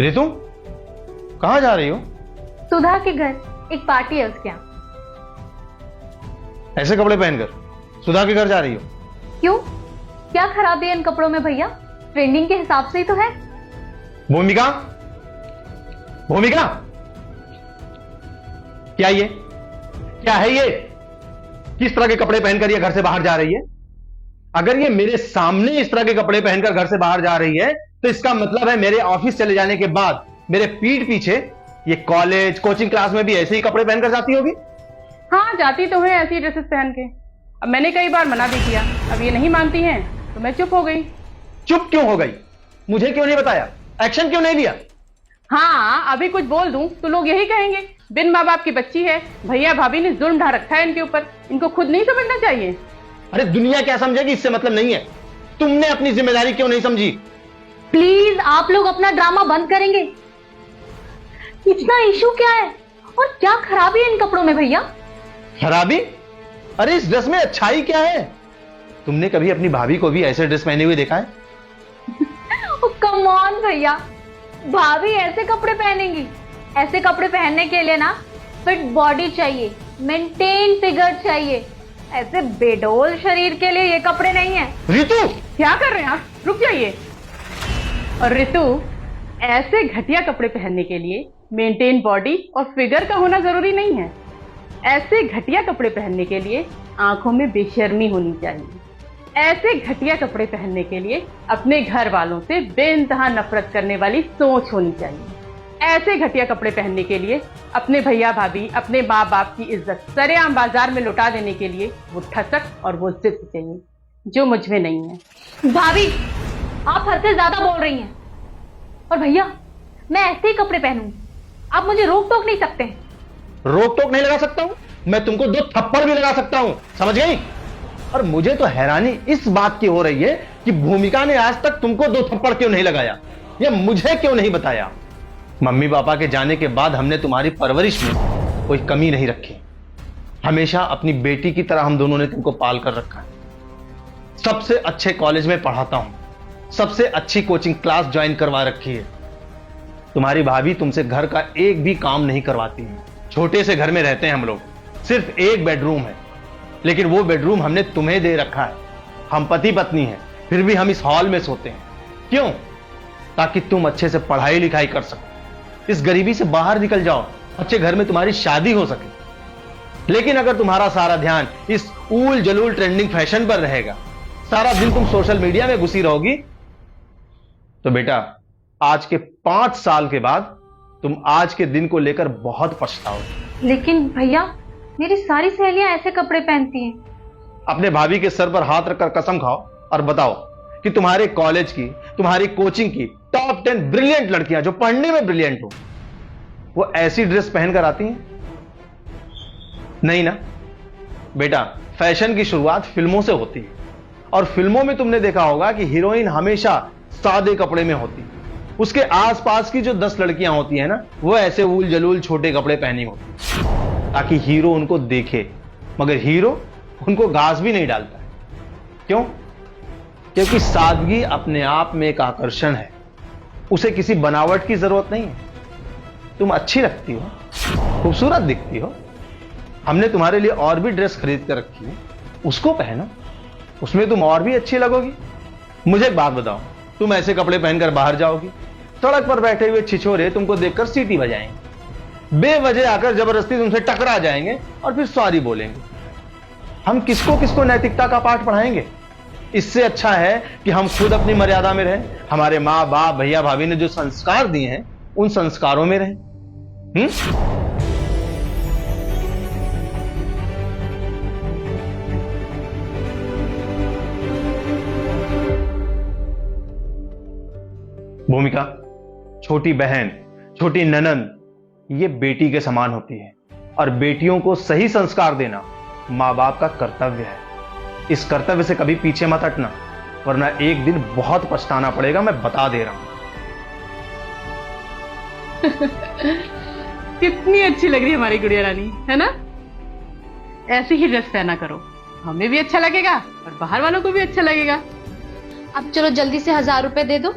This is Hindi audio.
रितु, कहाँ जा रही हो? सुधा के घर एक पार्टी है उसके यहाँ। ऐसे कपड़े पहनकर सुधा के घर जा रही हो? क्यों, क्या खराबी है इन कपड़ों में भैया? ट्रेंडिंग के हिसाब से ही तो है। भूमिका, भूमिका, क्या ये, क्या है ये? किस तरह के कपड़े पहनकर ये घर से बाहर जा रही है? अगर ये मेरे सामने इस तरह के कपड़े पहनकर घर से बाहर जा रही है तो इसका मतलब है मेरे ऑफिस चले जाने के बाद मेरे पीठ पीछे ये कॉलेज कोचिंग क्लास में भी ऐसे ही कपड़े पहनकर जाती होगी। हाँ, जाती तो है ऐसी ड्रेसेस पहन के। अब मैंने कई बार मना भी किया, अब ये नहीं मानती हैं तो मैं चुप हो गई। चुप क्यों हो गई? मुझे क्यों नहीं बताया? एक्शन क्यों नहीं लिया? हाँ, अभी कुछ बोल दूं तो लोग यही कहेंगे, बिन माँ बाप की बच्ची है, भैया भाभी ने जुल्म ढा रखा है इनके ऊपर, इनको खुद नहीं समझना चाहिए। अरे दुनिया क्या समझेगी इससे मतलब नहीं है। तुमने अपनी जिम्मेदारी क्यों नहीं समझी? प्लीज आप लोग अपना ड्रामा बंद करेंगे? इतना इशू क्या है और क्या खराबी है इन कपड़ों में भैया? खराबी? अरे इस ड्रेस में अच्छाई क्या है? तुमने कभी अपनी भाभी को भी ऐसे ड्रेस पहने हुए देखा है? कम ऑन भैया, भाभी ऐसे कपड़े पहनेंगी? ऐसे कपड़े पहनने के लिए ना फिट बॉडी चाहिए, मेंटेन फिगर चाहिए। ऐसे बेडोल शरीर के लिए ये कपड़े नहीं है। रितु, क्या कर रहे हैं आप? रुक जाइए। और रितु, ऐसे घटिया कपड़े पहनने के लिए मेंटेन बॉडी और फिगर का होना जरूरी नहीं है। ऐसे घटिया कपड़े पहनने के लिए आंखों में बेशर्मी होनी चाहिए। ऐसे घटिया कपड़े पहनने के लिए अपने घर वालों से बेइंतहा नफरत करने वाली सोच होनी चाहिए। ऐसे घटिया कपड़े पहनने के लिए अपने भैया भाभी, अपने माँ बाप की इज्जत सरेआम बाजार में लुटा देने के लिए वो ठसक और वो जिद चाहिए, जो मुझ में नहीं है। भाभी, आप हद से ज्यादा बोल रही हैं। और भैया, मैं ऐसे ही कपड़े पहनूंगी, आप मुझे रोक टोक नहीं सकते। रोक टोक नहीं लगा सकता हूं? मैं तुमको 2 थप्पड़ भी लगा सकता हूं, समझ गई? और मुझे तो हैरानी इस बात की हो रही है कि भूमिका ने आज तक तुमको 2 थप्पड़ क्यों नहीं लगाया, या मुझे क्यों नहीं बताया? मम्मी पापा के जाने के बाद हमने तुम्हारी परवरिश में कोई कमी नहीं रखी। हमेशा अपनी बेटी की तरह हम दोनों ने तुमको पाल कर रखा है। सबसे अच्छे कॉलेज में पढ़ाता हूं, सबसे अच्छी कोचिंग क्लास ज्वाइन करवा रखी है। तुम्हारी भाभी तुमसे घर का एक भी काम नहीं करवाती है। छोटे से घर में रहते हैं हम लोग, सिर्फ एक बेडरूम है, लेकिन वो बेडरूम हमने तुम्हें दे रखा है। हम पति पत्नी हैं, फिर भी हम इस हॉल में सोते हैं। क्यों? ताकि तुम अच्छे से पढ़ाई लिखाई कर सको, इस गरीबी से बाहर निकल जाओ, अच्छे घर में तुम्हारी शादी हो सके। लेकिन अगर तुम्हारा सारा ध्यान इस ऊल जलूल ट्रेंडिंग फैशन पर रहेगा, सारा दिन तुम सोशल मीडिया में घुसी रहोगी, तो बेटा आज के 5 साल के बाद तुम आज के दिन को लेकर बहुत पछताओगे। लेकिन भैया, मेरी सारी सहेलियां ऐसे कपड़े पहनती हैं। अपने भाभी के सर पर हाथ रखकर कसम खाओ और बताओ कि तुम्हारे कॉलेज की, तुम्हारी कोचिंग की टॉप 10 ब्रिलियंट लड़कियां जो पढ़ने में ब्रिलियंट हो, वो ऐसी ड्रेस पहनकर आती हैं? नहीं ना बेटा, फैशन की शुरुआत फिल्मों से होती है, और फिल्मों में तुमने देखा होगा कि हीरोइन हमेशा सादे कपड़े में होती है। उसके आसपास की जो 10 लड़कियां होती हैं ना, वो ऐसे ऊल जलूल छोटे कपड़े पहनी होती, ताकि हीरो उनको देखे, मगर हीरो उनको घास भी नहीं डालता है। क्यों? क्योंकि सादगी अपने आप में एक आकर्षण है, उसे किसी बनावट की जरूरत नहीं है। तुम अच्छी लगती हो, खूबसूरत दिखती हो, हमने तुम्हारे लिए और भी ड्रेस खरीद कर रखी है, उसको पहनो, उसमें तुम और भी अच्छी लगोगी। मुझे एक बात बताओ, तुम ऐसे कपड़े पहनकर बाहर जाओगी, सड़क पर बैठे हुए छिछोरे तुमको देखकर सीटी बजाएंगे, बेवजह आकर जबरदस्ती तुमसे टकरा जाएंगे और फिर सॉरी बोलेंगे। हम किसको किसको नैतिकता का पाठ पढ़ाएंगे? इससे अच्छा है कि हम खुद अपनी मर्यादा में रहें, हमारे माँ बाप, भैया भाभी ने जो संस्कार दिए हैं उन संस्कारों में रहें। भूमिका, छोटी बहन, छोटी ननंद, ये बेटी के समान होती है, और बेटियों को सही संस्कार देना मां बाप का कर्तव्य है। इस कर्तव्य से कभी पीछे मत हटना, वरना एक दिन बहुत पछताना पड़ेगा, मैं बता दे रहा हूं। कितनी अच्छी लग रही है हमारी गुड़िया रानी, है ना? ऐसी ही ड्रेस पहना करो, हमें भी अच्छा लगेगा और बाहर वालों को भी अच्छा लगेगा। अब चलो जल्दी से 1000 रुपए दे दो।